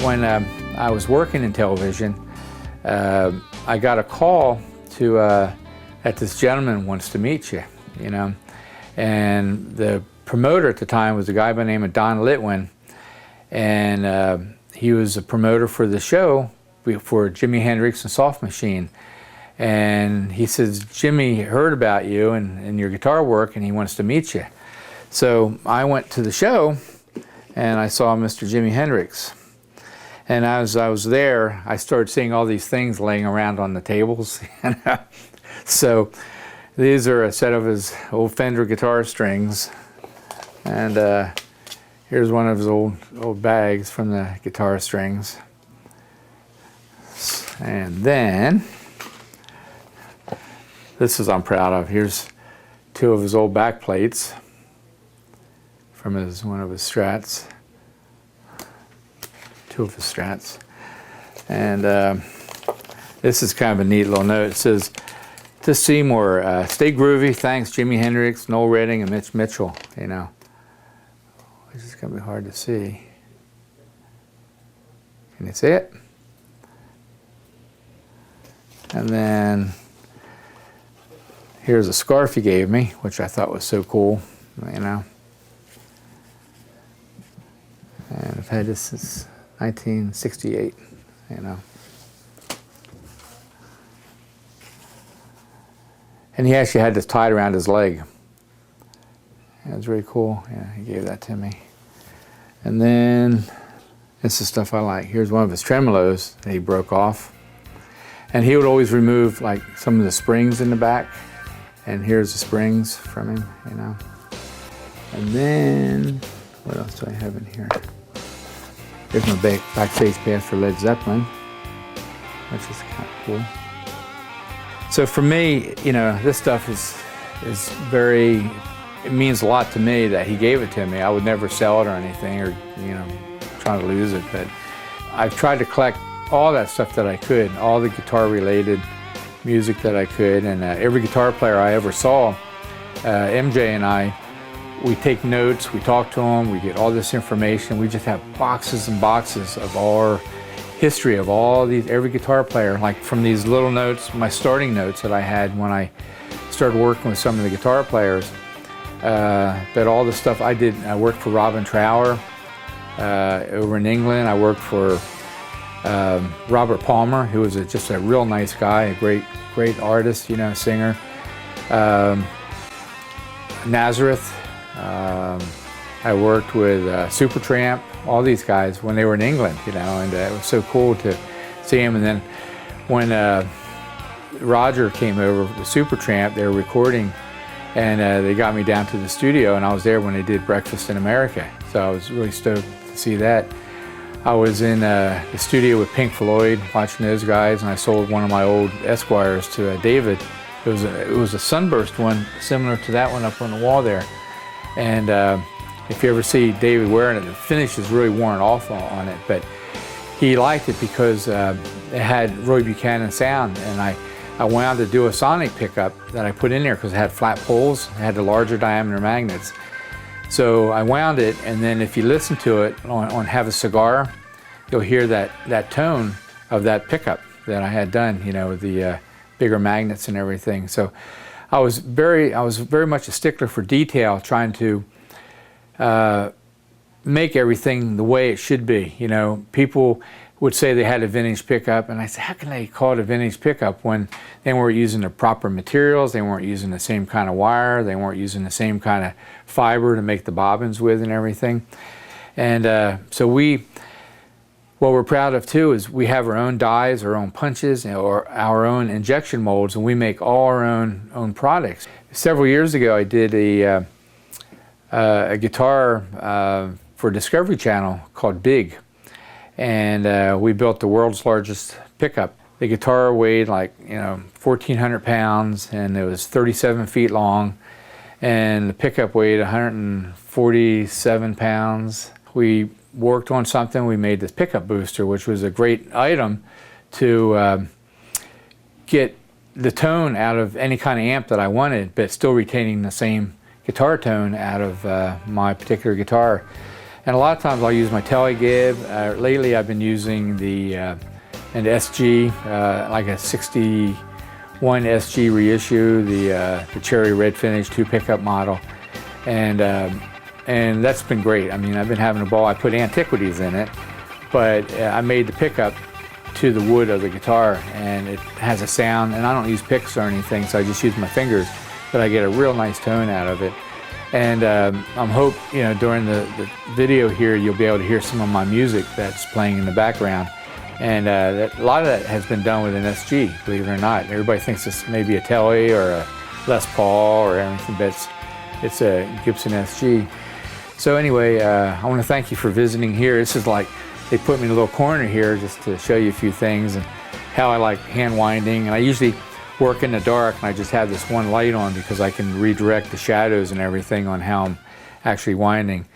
when I was working in television, I got a call that this gentleman wants to meet you, you know. And the promoter at the time was a guy by the name of Don Litwin, and he was a promoter for the show for Jimi Hendrix and Soft Machine. And he says, Jimmy heard about you and your guitar work, and he wants to meet you. So I went to the show, and I saw Mr. Jimi Hendrix. And as I was there, I started seeing all these things laying around on the tables. So these are a set of his old Fender guitar strings. And here's one of his old bags from the guitar strings. And then, this is I'm proud of. Here's two of his old back plates from one of his Strats. Two of his Strats. And this is kind of a neat little note. It says, to Seymour, stay groovy, thanks Jimi Hendrix, Noel Redding, and Mitch Mitchell, you know. Which is going to be hard to see. Can you see it? And then here's a scarf he gave me, which I thought was so cool, you know. And I've had this since 1968, you know. And he actually had this tied around his leg. It was really cool. Yeah, he gave that to me. And then this is stuff I like. Here's one of his tremolos that he broke off. And he would always remove like some of the springs in the back. And here's the springs from him, you know. And then, what else do I have in here? Here's my backstage pass for Led Zeppelin, which is kind of cool. So for me, you know, this stuff is very, it means a lot to me that he gave it to me. I would never sell it or anything, or, you know, try to lose it. But I've tried to collect all that stuff that I could, all the guitar-related music that I could, and every guitar player I ever saw, MJ and I, we take notes, we talk to them, we get all this information. We just have boxes and boxes of our history of all these, every guitar player, like from these little notes, my starting notes that I had when I started working with some of the guitar players. But all the stuff I did, I worked for Robin Trower over in England. I worked for Robert Palmer, who was just a real nice guy, a great artist, you know, singer. Nazareth. I worked with Supertramp, all these guys when they were in England, you know, and it was so cool to see them. And then when Roger came over with Supertramp, they were recording, and they got me down to the studio, and I was there when they did Breakfast in America. So I was really stoked to see that. I was in the studio with Pink Floyd, watching those guys, and I sold one of my old Esquires to David. It was a sunburst one, similar to that one up on the wall there. And if you ever see David wearing it, the finish is really worn off on it, but he liked it because it had Roy Buchanan sound, and I wound to do a sonic pickup that I put in there because it had flat poles, it had the larger diameter magnets. So I wound it, and then if you listen to it on Have a Cigar, you'll hear that tone of that pickup that I had done, you know, with the bigger magnets and everything. So I was very much a stickler for detail, trying to make everything the way it should be. You know, people would say they had a vintage pickup, and I said, how can they call it a vintage pickup when they weren't using the proper materials, they weren't using the same kind of wire, they weren't using the same kind of fiber to make the bobbins with and everything. And so what we're proud of too is we have our own dies, our own punches, or our own injection molds, and we make all our own products. Several years ago, I did a guitar for Discovery Channel called Big, and we built the world's largest pickup. The guitar weighed like 1,400 pounds, and it was 37 feet long, and the pickup weighed 147 pounds. We worked on something, we made this pickup booster, which was a great item to get the tone out of any kind of amp that I wanted, but still retaining the same guitar tone out of my particular guitar. And a lot of times I'll use my Telegib. Lately I've been using an SG, like a 61 SG reissue, the cherry red finish 2 pickup model. And that's been great. I mean, I've been having a ball. I put antiquities in it, but I made the pickup to the wood of the guitar, and it has a sound, and I don't use picks or anything, so I just use my fingers, but I get a real nice tone out of it. And I'm hope, you know, during the video here, you'll be able to hear some of my music that's playing in the background. And a lot of that has been done with an SG, believe it or not. Everybody thinks it's maybe a Tele or a Les Paul or anything, but it's a Gibson SG. So anyway, I want to thank you for visiting here. This is like, they put me in a little corner here just to show you a few things and how I like hand winding. And I usually work in the dark, and I just have this one light on because I can redirect the shadows and everything on how I'm actually winding.